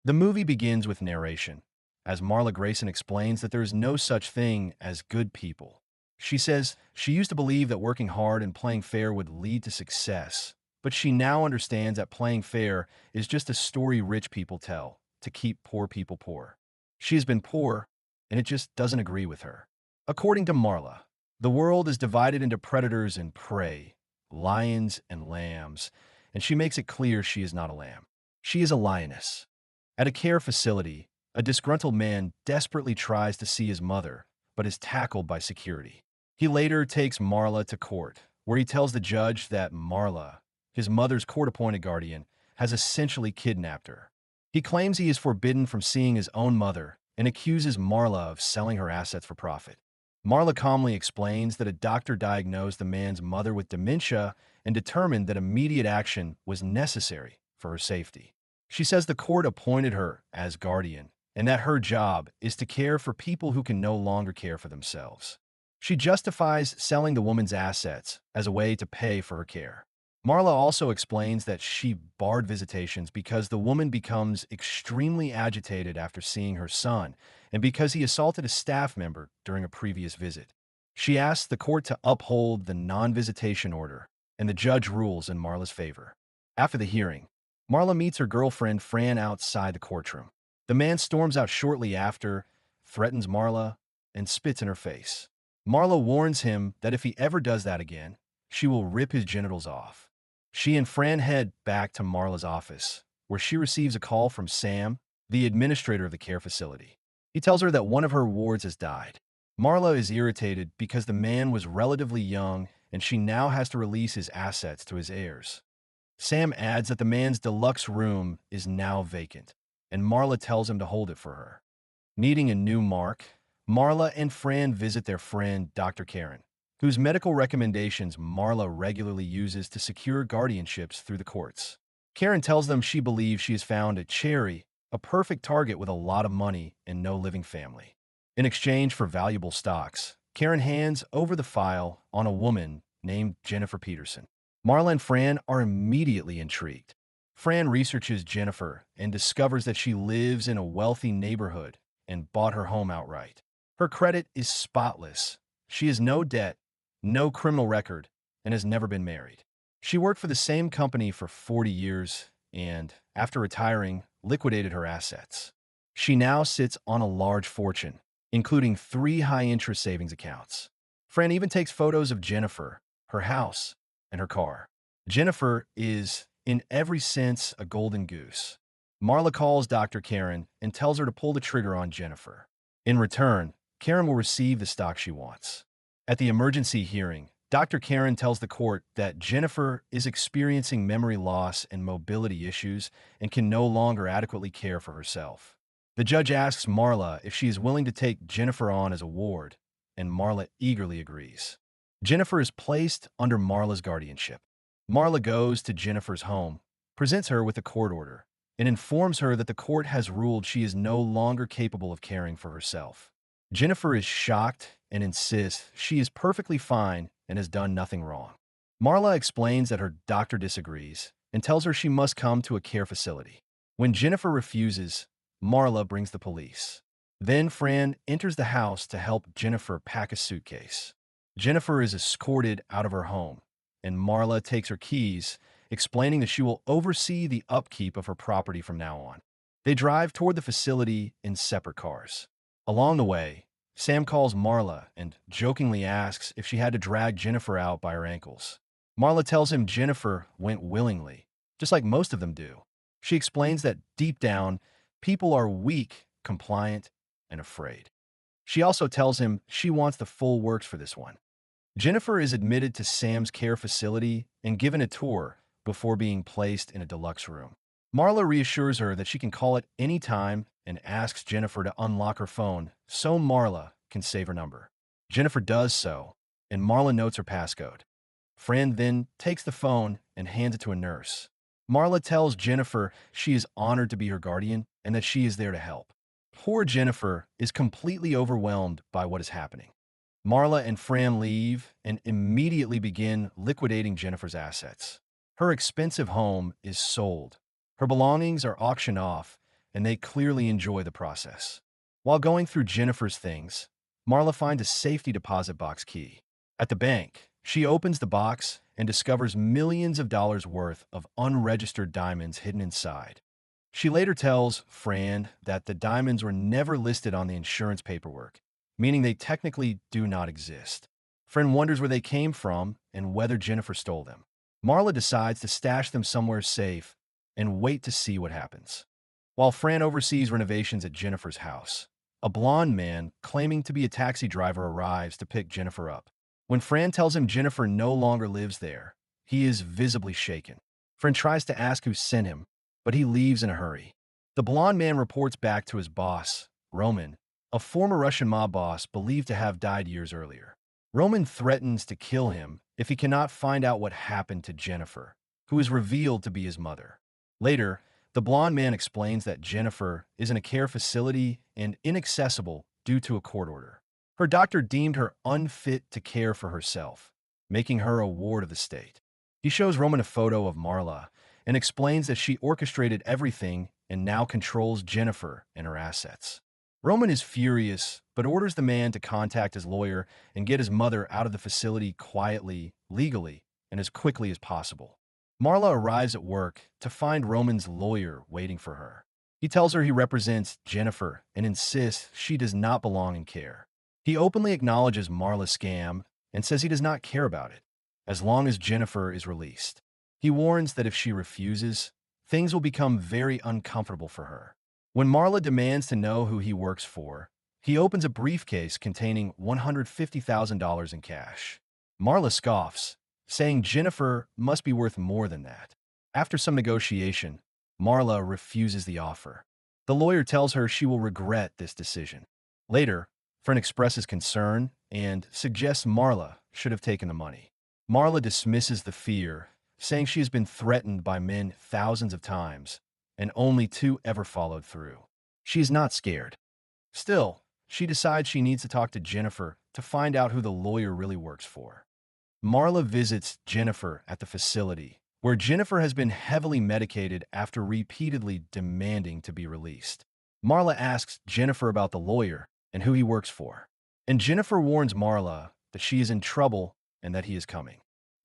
The movie begins with narration, as Marla Grayson explains that there is no such thing as good people. She says she used to believe that working hard and playing fair would lead to success, but she now understands that playing fair is just a story rich people tell to keep poor people poor. She has been poor, and it just doesn't agree with her. According to Marla, the world is divided into predators and prey, lions and lambs, and she makes it clear she is not a lamb. She is a lioness. At a care facility, a disgruntled man desperately tries to see his mother, but is tackled by security. He later takes Marla to court, where he tells the judge that Marla, his mother's court-appointed guardian, has essentially kidnapped her. He claims he is forbidden from seeing his own mother and accuses Marla of selling her assets for profit. Marla calmly explains that a doctor diagnosed the man's mother with dementia and determined that immediate action was necessary for her safety. She says the court appointed her as guardian and that her job is to care for people who can no longer care for themselves. She justifies selling the woman's assets as a way to pay for her care. Marla also explains that she barred visitations because the woman becomes extremely agitated after seeing her son and because he assaulted a staff member during a previous visit. She asks the court to uphold the non-visitation order, and the judge rules in Marla's favor. After the hearing, Marla meets her girlfriend Fran outside the courtroom. The man storms out shortly after, threatens Marla, and spits in her face. Marla warns him that if he ever does that again, she will rip his genitals off. She and Fran head back to Marla's office, where she receives a call from Sam, the administrator of the care facility. He tells her that one of her wards has died. Marla is irritated because the man was relatively young and she now has to release his assets to his heirs. Sam adds that the man's deluxe room is now vacant, and Marla tells him to hold it for her. Needing a new mark, Marla and Fran visit their friend, Dr. Karen, whose medical recommendations Marla regularly uses to secure guardianships through the courts. Karen tells them she believes she has found a cherry, a perfect target with a lot of money and no living family. In exchange for valuable stocks, Karen hands over the file on a woman named Jennifer Peterson. Marla and Fran are immediately intrigued. Fran researches Jennifer and discovers that she lives in a wealthy neighborhood and bought her home outright. Her credit is spotless. She has no debt, no criminal record, and has never been married. She worked for the same company for 40 years and, after retiring, liquidated her assets. She now sits on a large fortune, including 3 high-interest savings accounts. Fran even takes photos of Jennifer, her house, and her car. Jennifer is, in every sense, a golden goose. Marla calls Dr. Karen and tells her to pull the trigger on Jennifer. In return, Karen will receive the stock she wants. At the emergency hearing, Dr. Karen tells the court that Jennifer is experiencing memory loss and mobility issues and can no longer adequately care for herself. The judge asks Marla if she is willing to take Jennifer on as a ward, and Marla eagerly agrees. Jennifer is placed under Marla's guardianship. Marla goes to Jennifer's home, presents her with a court order, and informs her that the court has ruled she is no longer capable of caring for herself. Jennifer is shocked and insists she is perfectly fine and has done nothing wrong. Marla explains that her doctor disagrees and tells her she must come to a care facility. When Jennifer refuses, Marla brings the police. Then Fran enters the house to help Jennifer pack a suitcase. Jennifer is escorted out of her home, and Marla takes her keys, explaining that she will oversee the upkeep of her property from now on. They drive toward the facility in separate cars. Along the way, Sam calls Marla and jokingly asks if she had to drag Jennifer out by her ankles. Marla tells him Jennifer went willingly, just like most of them do. She explains that deep down, people are weak, compliant, and afraid. She also tells him she wants the full works for this one. Jennifer is admitted to Sam's care facility and given a tour before being placed in a deluxe room. Marla reassures her that she can call at any time and asks Jennifer to unlock her phone so Marla can save her number. Jennifer does so, and Marla notes her passcode. Fran then takes the phone and hands it to a nurse. Marla tells Jennifer she is honored to be her guardian and that she is there to help. Poor Jennifer is completely overwhelmed by what is happening. Marla and Fran leave and immediately begin liquidating Jennifer's assets. Her expensive home is sold. Her belongings are auctioned off, and they clearly enjoy the process. While going through Jennifer's things, Marla finds a safety deposit box key. At the bank, she opens the box and discovers millions of dollars worth of unregistered diamonds hidden inside. She later tells Fran that the diamonds were never listed on the insurance paperwork, meaning they technically do not exist. Fran wonders where they came from and whether Jennifer stole them. Marla decides to stash them somewhere safe and wait to see what happens. While Fran oversees renovations at Jennifer's house, a blonde man claiming to be a taxi driver arrives to pick Jennifer up. When Fran tells him Jennifer no longer lives there, he is visibly shaken. Fran tries to ask who sent him, but he leaves in a hurry. The blonde man reports back to his boss, Roman, a former Russian mob boss believed to have died years earlier. Roman threatens to kill him if he cannot find out what happened to Jennifer, who is revealed to be his mother. Later, the blonde man explains that Jennifer is in a care facility and inaccessible due to a court order. Her doctor deemed her unfit to care for herself, making her a ward of the state. He shows Roman a photo of Marla and explains that she orchestrated everything and now controls Jennifer and her assets. Roman is furious, but orders the man to contact his lawyer and get his mother out of the facility quietly, legally, and as quickly as possible. Marla arrives at work to find Roman's lawyer waiting for her. He tells her he represents Jennifer and insists she does not belong in care. He openly acknowledges Marla's scam and says he does not care about it, as long as Jennifer is released. He warns that if she refuses, things will become very uncomfortable for her. When Marla demands to know who he works for, he opens a briefcase containing $150,000 in cash. Marla scoffs, saying Jennifer must be worth more than that. After some negotiation, Marla refuses the offer. The lawyer tells her she will regret this decision. Later, Fran expresses concern and suggests Marla should have taken the money. Marla dismisses the fear, saying she has been threatened by men thousands of times, and only 2 ever followed through. She is not scared. Still, she decides she needs to talk to Jennifer to find out who the lawyer really works for. Marla visits Jennifer at the facility, where Jennifer has been heavily medicated after repeatedly demanding to be released. Marla asks Jennifer about the lawyer and who he works for, and Jennifer warns Marla that she is in trouble and that he is coming.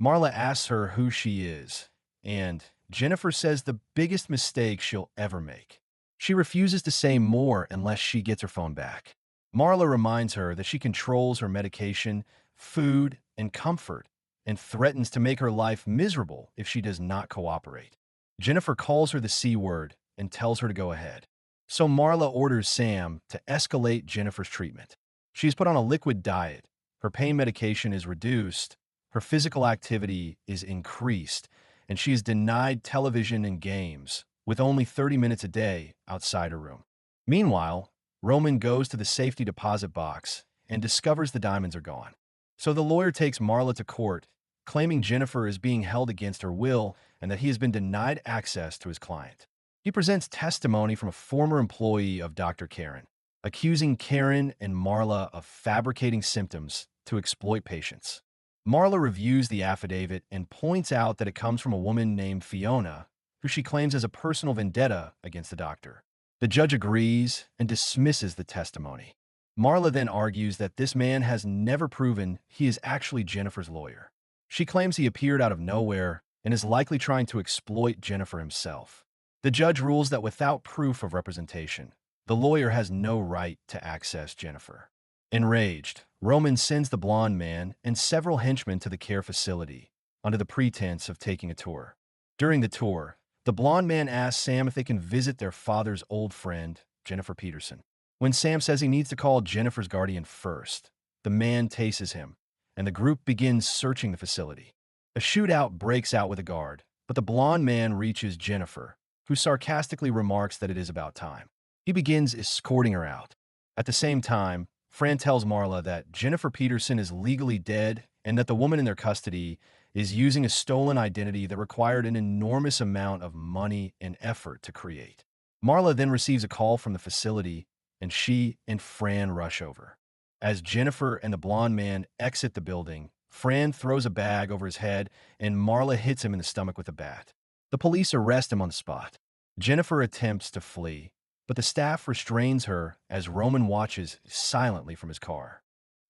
Marla asks her who she is, and Jennifer says the biggest mistake she'll ever make. She refuses to say more unless she gets her phone back. Marla reminds her that she controls her medication, food, and comfort, and threatens to make her life miserable if she does not cooperate. Jennifer calls her the C word and tells her to go ahead. So Marla orders Sam to escalate Jennifer's treatment. She's put on a liquid diet, her pain medication is reduced, her physical activity is increased, and she is denied television and games, with only 30 minutes a day outside her room. Meanwhile, Roman goes to the safety deposit box and discovers the diamonds are gone. So the lawyer takes Marla to court, claiming Jennifer is being held against her will and that he has been denied access to his client. He presents testimony from a former employee of Dr. Karen, accusing Karen and Marla of fabricating symptoms to exploit patients. Marla reviews the affidavit and points out that it comes from a woman named Fiona, who she claims has a personal vendetta against the doctor. The judge agrees and dismisses the testimony. Marla then argues that this man has never proven he is actually Jennifer's lawyer. She claims he appeared out of nowhere and is likely trying to exploit Jennifer himself. The judge rules that without proof of representation, the lawyer has no right to access Jennifer. Enraged, Roman sends the blonde man and several henchmen to the care facility under the pretense of taking a tour. During the tour, the blonde man asks Sam if they can visit their father's old friend, Jennifer Peterson. When Sam says he needs to call Jennifer's guardian first, the man tases him, and the group begins searching the facility. A shootout breaks out with a guard, but the blonde man reaches Jennifer, who sarcastically remarks that it is about time. He begins escorting her out. At the same time, Fran tells Marla that Jennifer Peterson is legally dead and that the woman in their custody is using a stolen identity that required an enormous amount of money and effort to create. Marla then receives a call from the facility, and she and Fran rush over. As Jennifer and the blonde man exit the building, Fran throws a bag over his head and Marla hits him in the stomach with a bat. The police arrest him on the spot. Jennifer attempts to flee, but the staff restrains her as Roman watches silently from his car.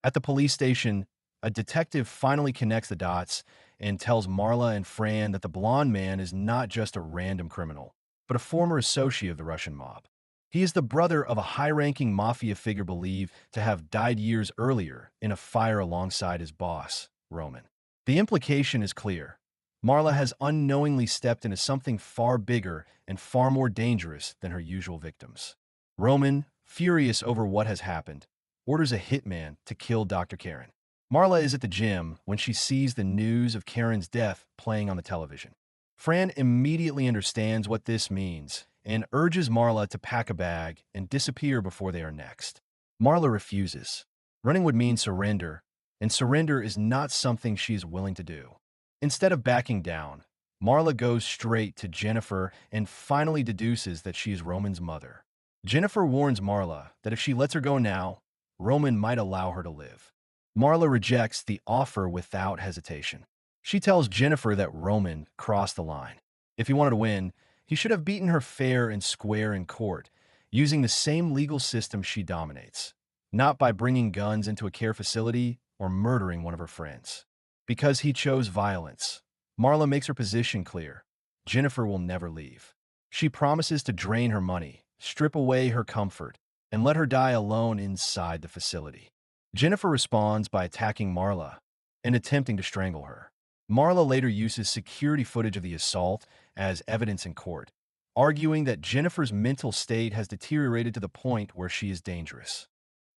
At the police station, a detective finally connects the dots and tells Marla and Fran that the blonde man is not just a random criminal, but a former associate of the Russian mob. He is the brother of a high-ranking mafia figure believed to have died years earlier in a fire alongside his boss, Roman. The implication is clear. Marla has unknowingly stepped into something far bigger and far more dangerous than her usual victims. Roman, furious over what has happened, orders a hitman to kill Dr. Karen. Marla is at the gym when she sees the news of Karen's death playing on the television. Fran immediately understands what this means and urges Marla to pack a bag and disappear before they are next. Marla refuses. Running would mean surrender, and surrender is not something she is willing to do. Instead of backing down, Marla goes straight to Jennifer and finally deduces that she is Roman's mother. Jennifer warns Marla that if she lets her go now, Roman might allow her to live. Marla rejects the offer without hesitation. She tells Jennifer that Roman crossed the line. If he wanted to win, he should have beaten her fair and square in court, using the same legal system she dominates, not by bringing guns into a care facility or murdering one of her friends. Because he chose violence, Marla makes her position clear. Jennifer will never leave. She promises to drain her money, strip away her comfort, and let her die alone inside the facility. Jennifer responds by attacking Marla and attempting to strangle her. Marla later uses security footage of the assault as evidence in court, arguing that Jennifer's mental state has deteriorated to the point where she is dangerous.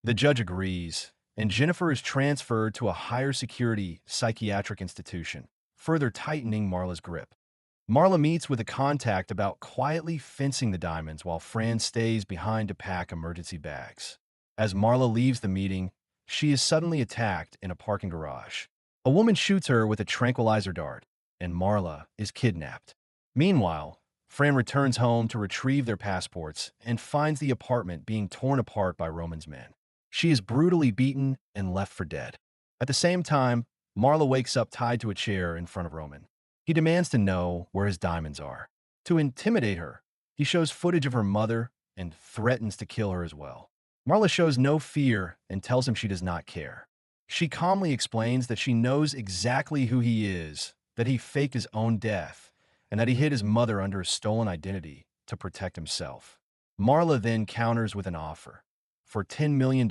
The judge agrees, and Jennifer is transferred to a higher security psychiatric institution, further tightening Marla's grip. Marla meets with a contact about quietly fencing the diamonds while Fran stays behind to pack emergency bags. As Marla leaves the meeting, she is suddenly attacked in a parking garage. A woman shoots her with a tranquilizer dart, and Marla is kidnapped. Meanwhile, Fran returns home to retrieve their passports and finds the apartment being torn apart by Roman's men. She is brutally beaten and left for dead. At the same time, Marla wakes up tied to a chair in front of Roman. He demands to know where his diamonds are. To intimidate her, he shows footage of her mother and threatens to kill her as well. Marla shows no fear and tells him she does not care. She calmly explains that she knows exactly who he is, that he faked his own death, and that he hid his mother under a stolen identity to protect himself. Marla then counters with an offer. For $10 million,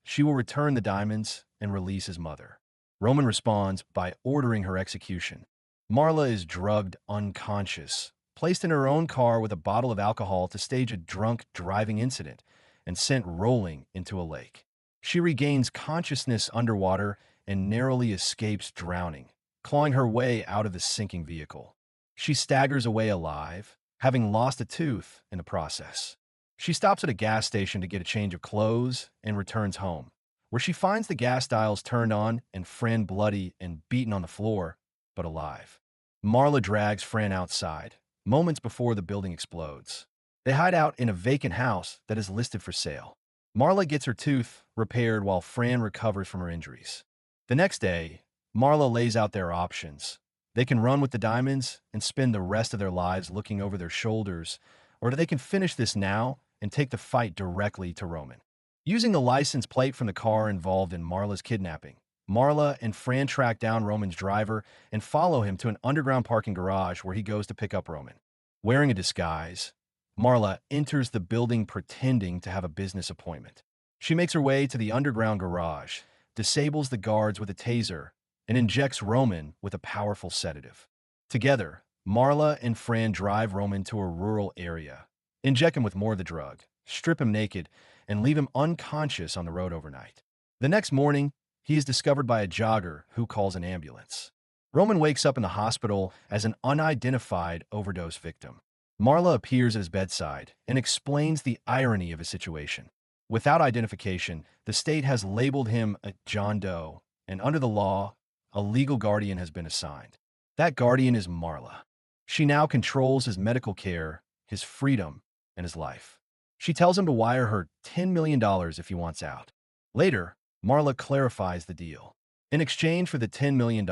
she will return the diamonds and release his mother. Roman responds by ordering her execution. Marla is drugged unconscious, placed in her own car with a bottle of alcohol to stage a drunk driving incident, and sent rolling into a lake. She regains consciousness underwater and narrowly escapes drowning, clawing her way out of the sinking vehicle. She staggers away alive, having lost a tooth in the process. She stops at a gas station to get a change of clothes and returns home, where she finds the gas dials turned on and Fran bloody and beaten on the floor, but alive. Marla drags Fran outside, moments before the building explodes. They hide out in a vacant house that is listed for sale. Marla gets her tooth repaired while Fran recovers from her injuries. The next day, Marla lays out their options. They can run with the diamonds and spend the rest of their lives looking over their shoulders, or they can finish this now and take the fight directly to Roman. Using the license plate from the car involved in Marla's kidnapping, Marla and Fran track down Roman's driver and follow him to an underground parking garage where he goes to pick up Roman. Wearing a disguise, Marla enters the building pretending to have a business appointment. She makes her way to the underground garage, disables the guards with a taser, and injects Roman with a powerful sedative. Together, Marla and Fran drive Roman to a rural area, inject him with more of the drug, strip him naked, and leave him unconscious on the road overnight. The next morning, he is discovered by a jogger who calls an ambulance. Roman wakes up in the hospital as an unidentified overdose victim. Marla appears at his bedside and explains the irony of his situation. Without identification, the state has labeled him a John Doe, and under the law, a legal guardian has been assigned. That guardian is Marla. She now controls his medical care, his freedom, and his life. She tells him to wire her $10 million if he wants out. Later, Marla clarifies the deal. In exchange for the $10 million,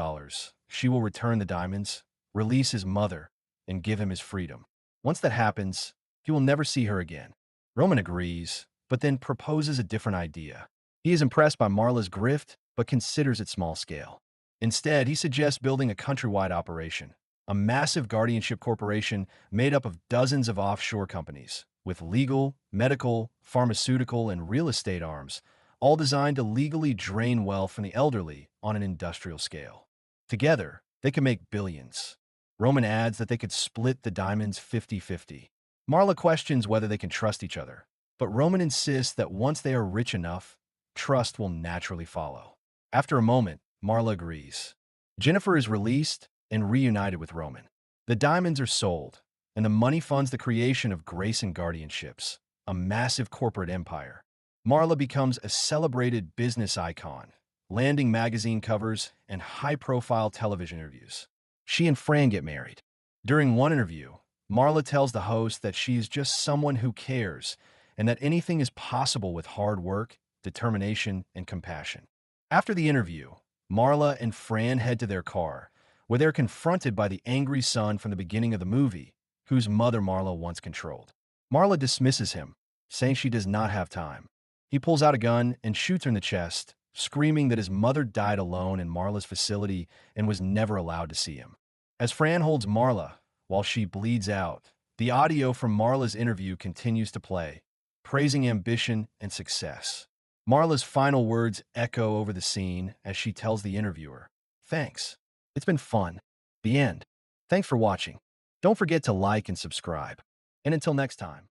she will return the diamonds, release his mother, and give him his freedom. Once that happens, he will never see her again. Roman agrees, but then proposes a different idea. He is impressed by Marla's grift, but considers it small scale. Instead, he suggests building a countrywide operation, a massive guardianship corporation made up of dozens of offshore companies, with legal, medical, pharmaceutical, and real estate arms, all designed to legally drain wealth from the elderly on an industrial scale. Together, they can make billions. Roman adds that they could split the diamonds 50-50. Marla questions whether they can trust each other, but Roman insists that once they are rich enough, trust will naturally follow. After a moment, Marla agrees. Jennifer is released and reunited with Roman. The diamonds are sold, and the money funds the creation of Grayson Guardianships, a massive corporate empire. Marla becomes a celebrated business icon, landing magazine covers and high-profile television interviews. She and Fran get married. During one interview, Marla tells the host that she is just someone who cares and that anything is possible with hard work, determination, and compassion. After the interview, Marla and Fran head to their car, where they're confronted by the angry son from the beginning of the movie, whose mother Marla once controlled. Marla dismisses him, saying she does not have time. He pulls out a gun and shoots her in the chest, screaming that his mother died alone in Marla's facility and was never allowed to see him. As Fran holds Marla while she bleeds out, the audio from Marla's interview continues to play, praising ambition and success. Marla's final words echo over the scene as she tells the interviewer, "Thanks. It's been fun." The end. Thanks for watching. Don't forget to like and subscribe. And until next time.